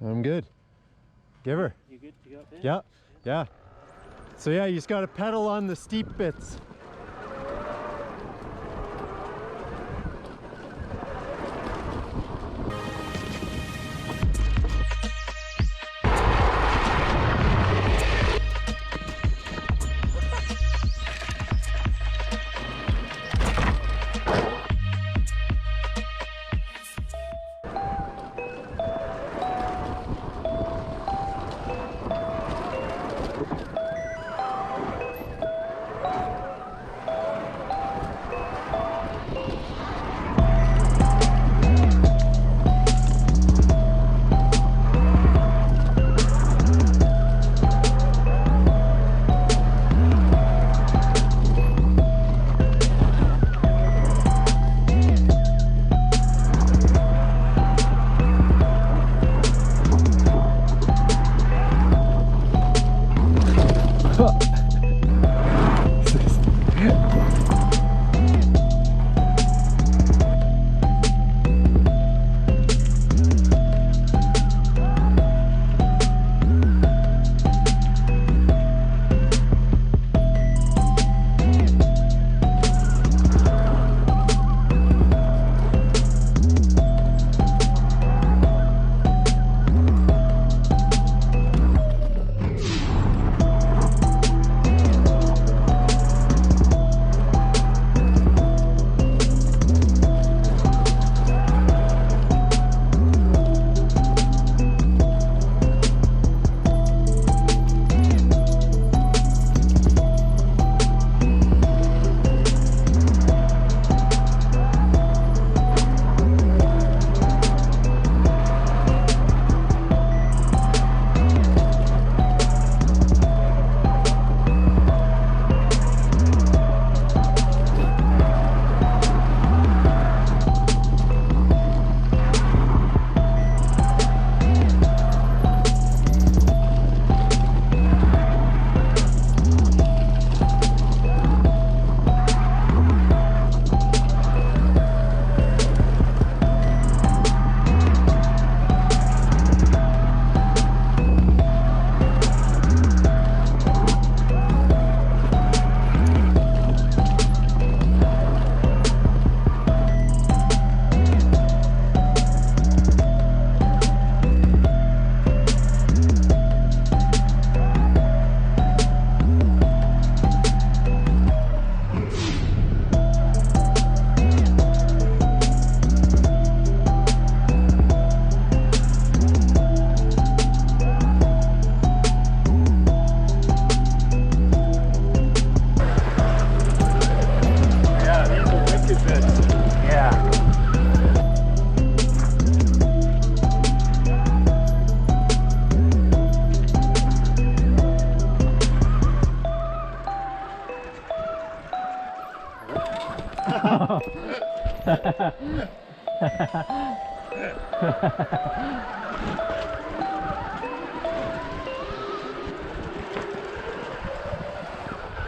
I'm good. Give her. You good to go up there? Yeah, yeah. So yeah, you just gotta pedal on the steep bits.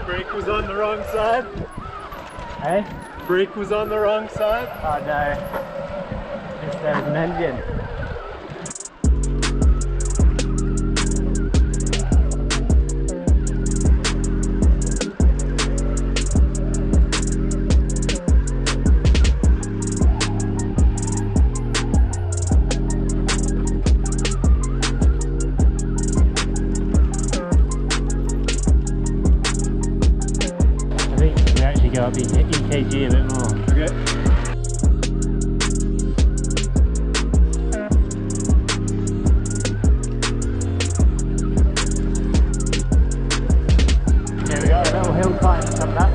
Brake was on the wrong side. Hey? Brake was on the wrong side. Oh no. It's there's an engine. Go up EKG a bit more. Okay. Here we go, a little hill climb coming up.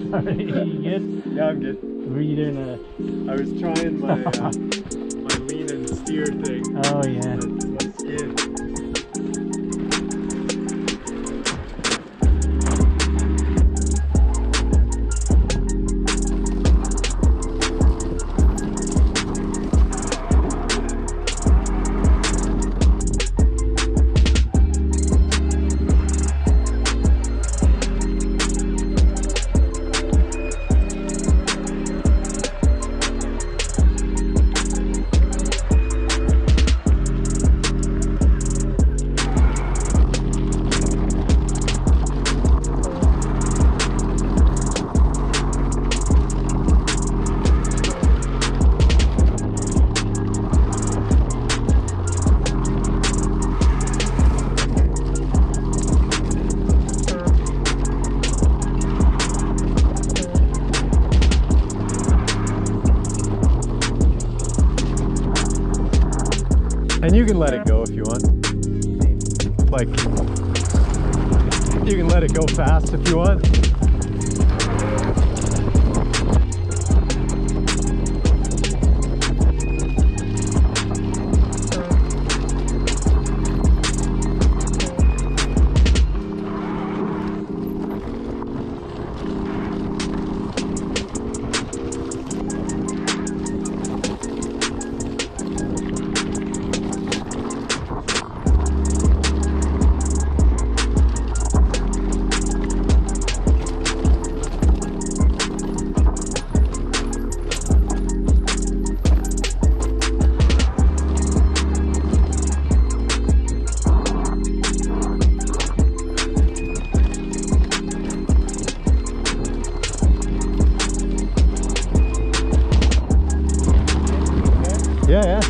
Sorry, you good? Yeah, I'm good. Were you doing I was trying my my lean and steer thing. Oh yeah. That's my skin. can let it go if you want. Like, you can let it go fast if you want. Yeah, yeah.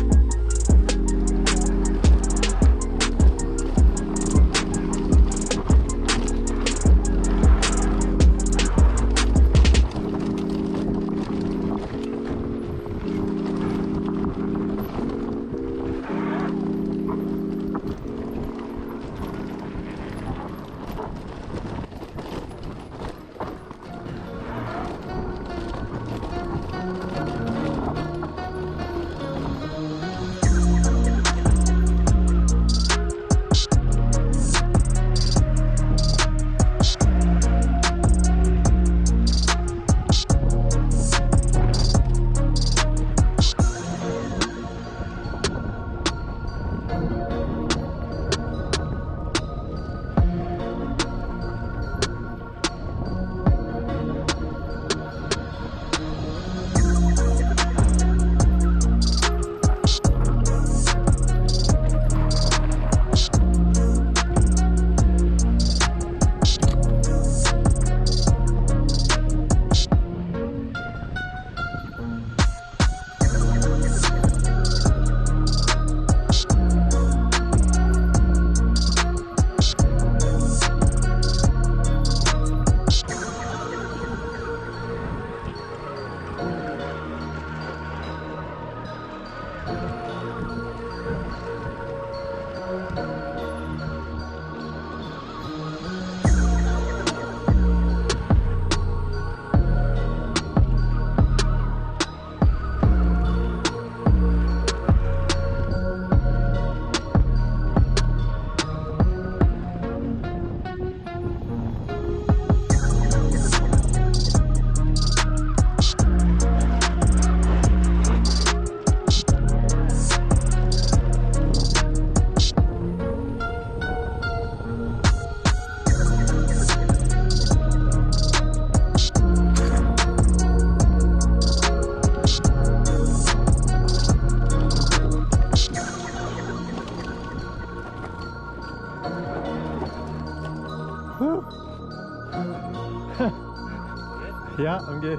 Yeah, I'm good.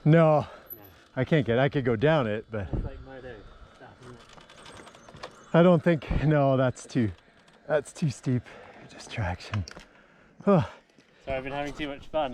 No, I can't get. I could go down it, but I don't think. No, that's too steep. Just traction. So I've been having too much fun.